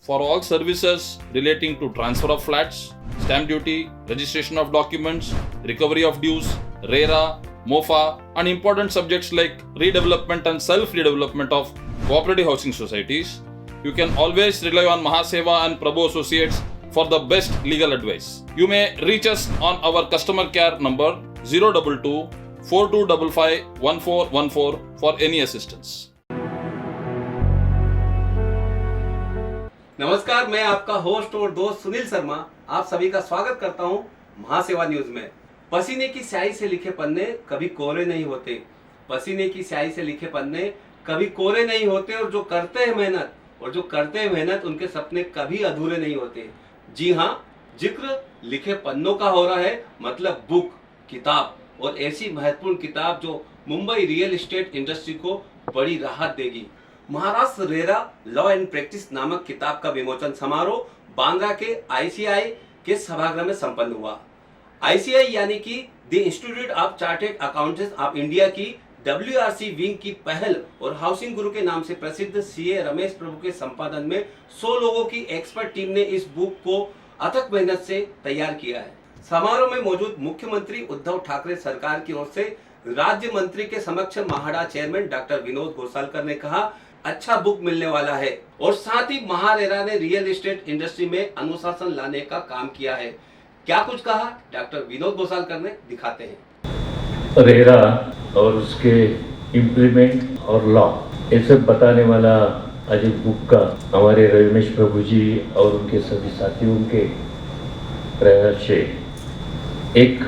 for all services relating to transfer of flats, stamp duty, registration of documents, recovery of dues, RERA, MOFA, and important subjects like redevelopment and self-redevelopment of cooperative housing societies. You can always rely on Mahaseva and Prabhu Associates for the best legal advice. You may reach us on our customer care number 022 4255 1414 for any assistance. नमस्कार, मैं आपका host और दोस्त सुनील शर्मा आप सभी का स्वागत करता हूं महासेवा न्यूज में। पसीने की स्याही से लिखे पन्ने कभी कोरे नहीं होते, पसीने की स्याही से लिखे पन्ने कभी कोरे नहीं होते, और जो करते हैं मेहनत उनके सपने कभी अधूरे नहीं होते। जी हाँ, जिक्र लिखे पन्नों का हो रहा है, मतलब बुक, किताब, और ऐसी महत्वपूर्ण किताब जो मुंबई रियल एस्टेट इंडस्ट्री को बड़ी राहत देगी। Maharashtra RERA law and practice नामक किताब का विमोचन समारोह बांद्रा के आईसीआई के सभागृह में संपन्न हुआ। आईसीआई यानी कि the institute of chartered accountants of India की WRC विंग की पहल और हाउसिंग गुरु के नाम से प्रसिद्ध CA रमेश प्रभु के संपादन में 100 लोगों की एक्सपर्ट टीम ने इस बुक को अथक मेहनत से तैयार किया है। समारोह में मौजूद मुख्यमंत्री उद्धव ठाकरे सरकार की ओर से राज्य मंत्री के समक्ष महाडा चेयरमैन डॉक्टर विनोद घोसालकर ने कहा, अच्छा बुक मिलने वाला है, और साथ ही महारेरा ने रियल एस्टेट इंडस्ट्री में अनुशासन लाने का काम किया है। क्या कुछ कहा डॉक्टर विनोद घोसालकर ने, दिखाते हैं। रेरा और उसके इम्प्लीमेंट और लॉ ये सब बताने वाला आज एक बुक का हमारे रमेश प्रभु जी और उनके सभी साथियों के प्रयास से एक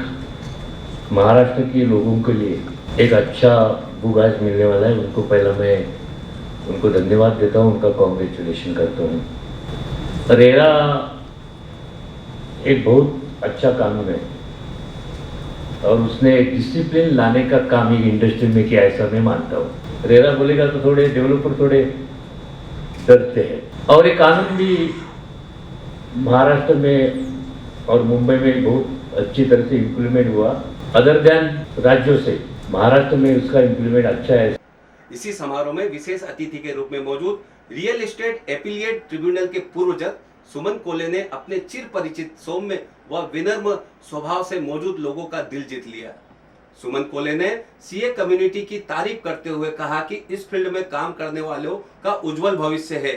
महाराष्ट्र के लोगों के लिए एक अच्छा बुक आज मिलने वाला है। उनको पहला मैं उनको धन्यवाद देता हूँ, उनका कॉन्ग्रेचुलेशन करता हूँ। रेरा एक बहुत अच्छा कानून है और उसने डिसिप्लिन लाने का काम ही इंडस्ट्री में किया, ऐसा मैं मानता हूँ। रेरा बोलेगा तो थोड़े डेवलपर थोड़े डरते हैं, और ये कानून भी महाराष्ट्र में और मुंबई में बहुत अच्छी तरह से इम्प्लीमेंट हुआ। अदर देन राज्यों से महाराष्ट्र में उसका इम्प्लीमेंट अच्छा है। इसी समारोह में विशेष अतिथि के रूप में मौजूद रियल एस्टेट एपिलिएट ट्रिब्यूनल के पूर्व जज सुमन कोले ने अपने चिर परिचित सौम्य व विनम्र स्वभाव से मौजूद लोगों का दिल जीत लिया। सुमन कोले ने सीए कम्युनिटी की तारीफ करते हुए कहा कि इस फील्ड में काम करने वालों का उज्जवल भविष्य है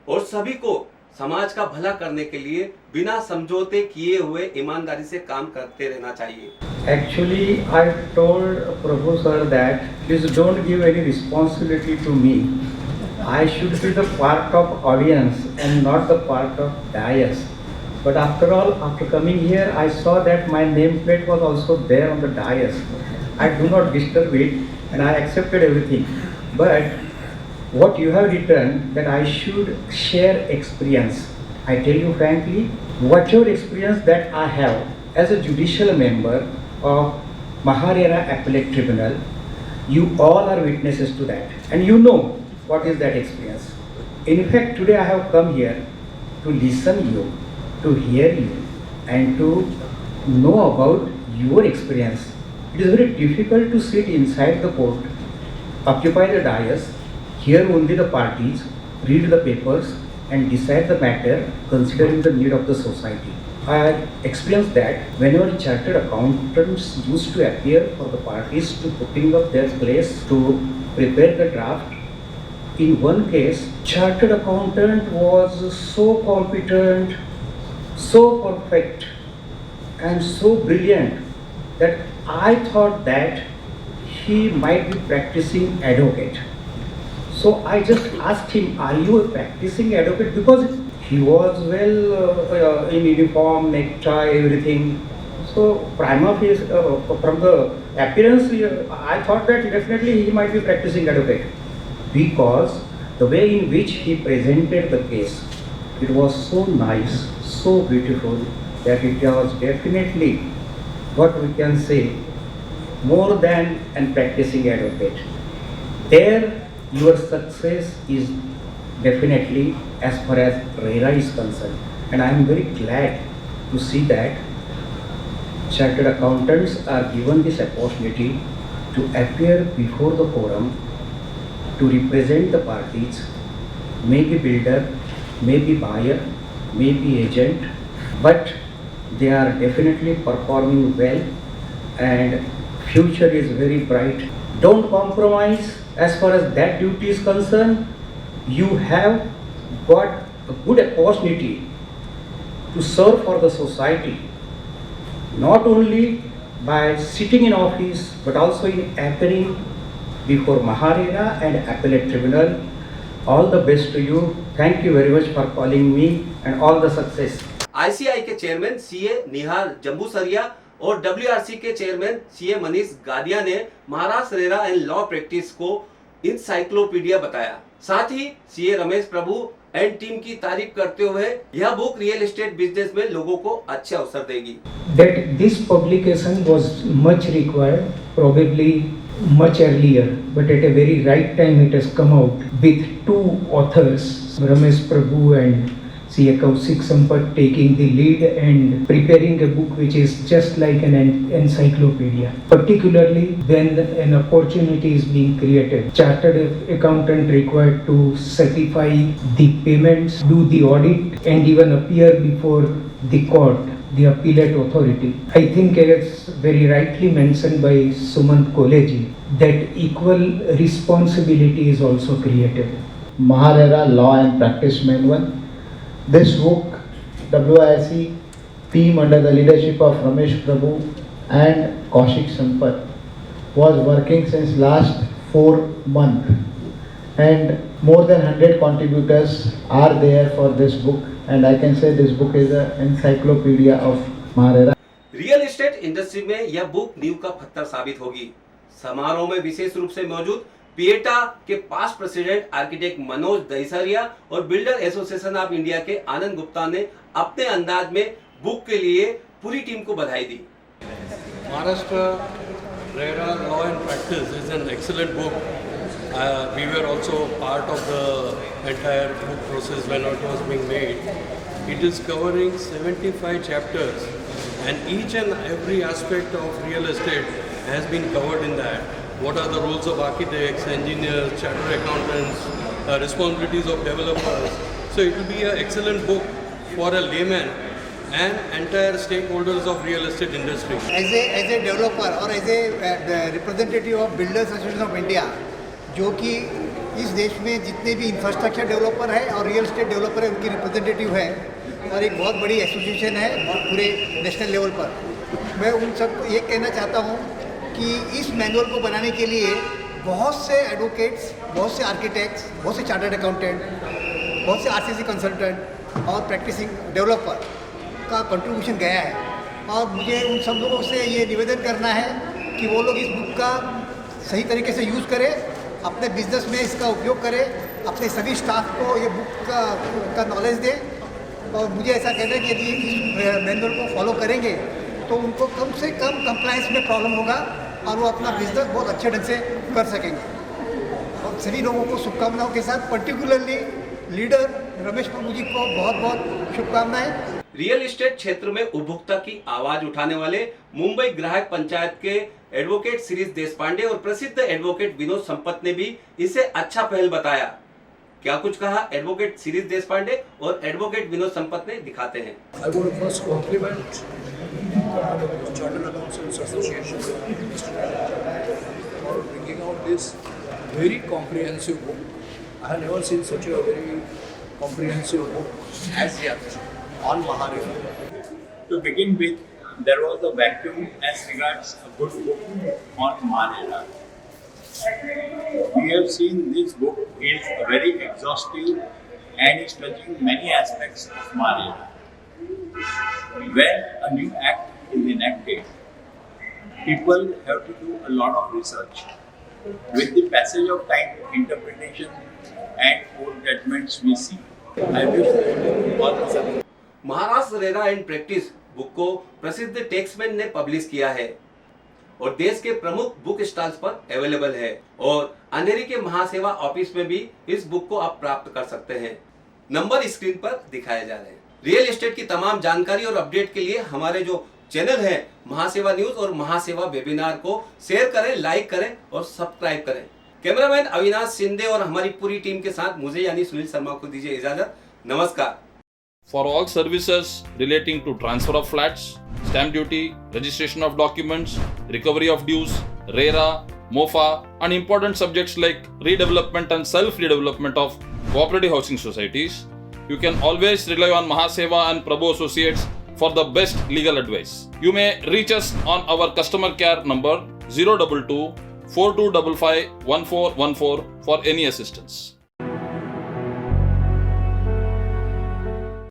और सभी को समाज का भला करने के लिए बिना समझौते किए हुए ईमानदारी से काम करते रहना चाहिए। Actually, I told Prabhu sir that please don't give any responsibility to me. I should be the part of audience and not the part of dais. But after all, after coming here, I saw that my nameplate was also there on the dais. I do not disturb it and I accepted everything. But what you have written that I should share experience. I tell you frankly, whatever experience that I have as a judicial member of Maharera Appellate Tribunal, you all are witnesses to that, and you know what is that experience. In fact, today I have come here to listen you, to hear you, and to know about your experience. It is very difficult to sit inside the court, occupy the dais, hear only the parties, read the papers, and decide the matter considering the need of the society. I experienced that whenever chartered accountants used to appear for the parties to putting up their place to prepare the draft, in one case, chartered accountant was so competent, so perfect, and so brilliant that I thought that he might be practicing advocate. So I just asked him, are you a practicing advocate? Because he was well in uniform, necktie, everything. So prima facie, from the appearance, I thought that definitely he might be practicing advocate. Because the way in which he presented the case, it was so nice, so beautiful, that it was definitely, what we can say, more than a practicing advocate. There, your success is definitely as far as RERA is concerned, and I am very glad to see that chartered accountants are given this opportunity to appear before the forum, to represent the parties, make a builder, maybe buyer, maybe agent, but they are definitely performing well and future is very bright. Don't compromise as far as that duty is concerned. You have got a good opportunity to serve for the society, not only by sitting in office but also in appearing before Maharera and appellate tribunal. All the best to you. Thank you very much for calling me and all the success. ICI के chairman CA Nihar Jambusaria और WRC के chairman CA Manish Gadia ने Maharashtra RERA and law practice को encyclopedia बताया। साथ ही CA Ramesh Prabhu and team की तारीफ करते हुए यह बुक रियल एस्टेट बिजनेस में लोगों को अच्छे अवसर देगी। That this publication was much required, probably much earlier, but at a very right time it has come out with two authors, Ramesh Prabhu and C.A. Kaushik Sampat, taking the lead and preparing a book which is just like an encyclopedia. Particularly when an opportunity is being created, chartered accountant required to certify the payments, do the audit, and even appear before the court, the appellate authority. I think it's very rightly mentioned by Sumant Koleji that equal responsibility is also created. Maharera Law and Practice Manual. This book, WIC team under the leadership of Ramesh Prabhu and Kaushik Sampat was working since last 4 months, and more than 100 contributors are there for this book, and I can say this book is an encyclopedia of Maharera. Real estate industry में यह book नींव का पत्थर साबित होगी। समारोह में विशेष रूप से मौजूद पिएटा के पास्ट प्रेसिडेंट आर्किटेक्ट मनोज दहिसरिया और बिल्डर एसोसिएशन ऑफ इंडिया के आनंद गुप्ता ने अपने अंदाज में बुक के लिए पूरी टीम को बधाई दी। Maharashtra RERA Law and Practice is an excellent book. We were also part of the entire book process when it was being made. It is covering 75 chapters, and each and every aspect of real estate has been covered in that. What are the roles of architects, engineers, chartered accountants, responsibilities of developers. So it will be an excellent book for a layman and entire stakeholders of real estate industry. As a developer or as a representative of Builders Association of India, जो कि इस देश में जितने भी infrastructure developer है और real estate developer है उनकी रिप्रेजेंटेटिव है और एक बहुत बड़ी एसोसिएशन है पूरे नेशनल लेवल पर, मैं उन सबको ये कहना चाहता हूँ कि इस मैनुअल को बनाने के लिए बहुत से एडवोकेट्स, बहुत से आर्किटेक्ट्स, बहुत से चार्टर्ड अकाउंटेंट, बहुत से आरसीसी कंसल्टेंट और प्रैक्टिसिंग डेवलपर का कंट्रीब्यूशन गया है। और मुझे उन सब लोगों से ये निवेदन करना है कि वो लोग इस बुक का सही तरीके से यूज़ करें, अपने बिजनेस में इसका उपयोग करें, अपने सभी स्टाफ को ये बुक का नॉलेज दें। और मुझे ऐसा कहना है कि यदि इस मैनुअल को फॉलो करेंगे तो उनको कम से कम कंप्लायंस में प्रॉब्लम होगा और वो अपना बिजनेस बहुत अच्छे ढंग से कर सकेंगे। और सभी लोगों को शुभकामनाओं के साथ, पर्टिकुलरली लीडर रमेश प्रभु जी को बहुत बहुत शुभकामनाएं। रियल एस्टेट क्षेत्र में उपभोक्ता की आवाज उठाने वाले मुंबई ग्राहक पंचायत के एडवोकेट शिरीष देशपांडे और प्रसिद्ध एडवोकेट विनोद संपत ने भी इसे अच्छा पहल बताया। क्या कुछ कहा एडवोकेट शिरीष देशपांडे और एडवोकेट विनोद संपत ने, दिखाते हैं। I want to first compliment Chartered Accountants Association for bringing out this very comprehensive book. I have never seen such a very comprehensive book as yet on Maharera. To begin with, there was a vacuum as regards a good book on Maharera. We have seen this book is very exhaustive and is touching many aspects of Maharera. When a new act is enacted, people have to do a lot of research. With the passage of time, interpretation and court judgments we see. I wish all the success. Maharashtra RERA and practice book को प्रसिद्ध टेक्समैन ने publish किया है और देश के प्रमुख book stalls पर अवेलेबल है और अंधेरी के महासेवा ऑफिस में भी इस बुक को आप प्राप्त कर सकते हैं। नंबर स्क्रीन पर दिखाए जा रहे हैं। रियल एस्टेट की तमाम जानकारी और अपडेट के लिए हमारे जो चैनल है महासेवा न्यूज और महासेवा वेबिनार को शेयर करें, लाइक करें और सब्सक्राइब करें। कैमरामैन अविनाश शिंदे और हमारी पूरी टीम के साथ मुझे यानी सुनील शर्मा को दीजिए इजाजत। नमस्कार। For all services relating to transfer of flats, stamp duty, registration of documents, recovery of dues, RERA, MOFA, and important subjects like redevelopment and self-redevelopment of cooperative housing societies, you can always rely on Mahaseva and Prabhu Associates for the best legal advice. You may reach us on our customer care number 022 4255 1414 for any assistance.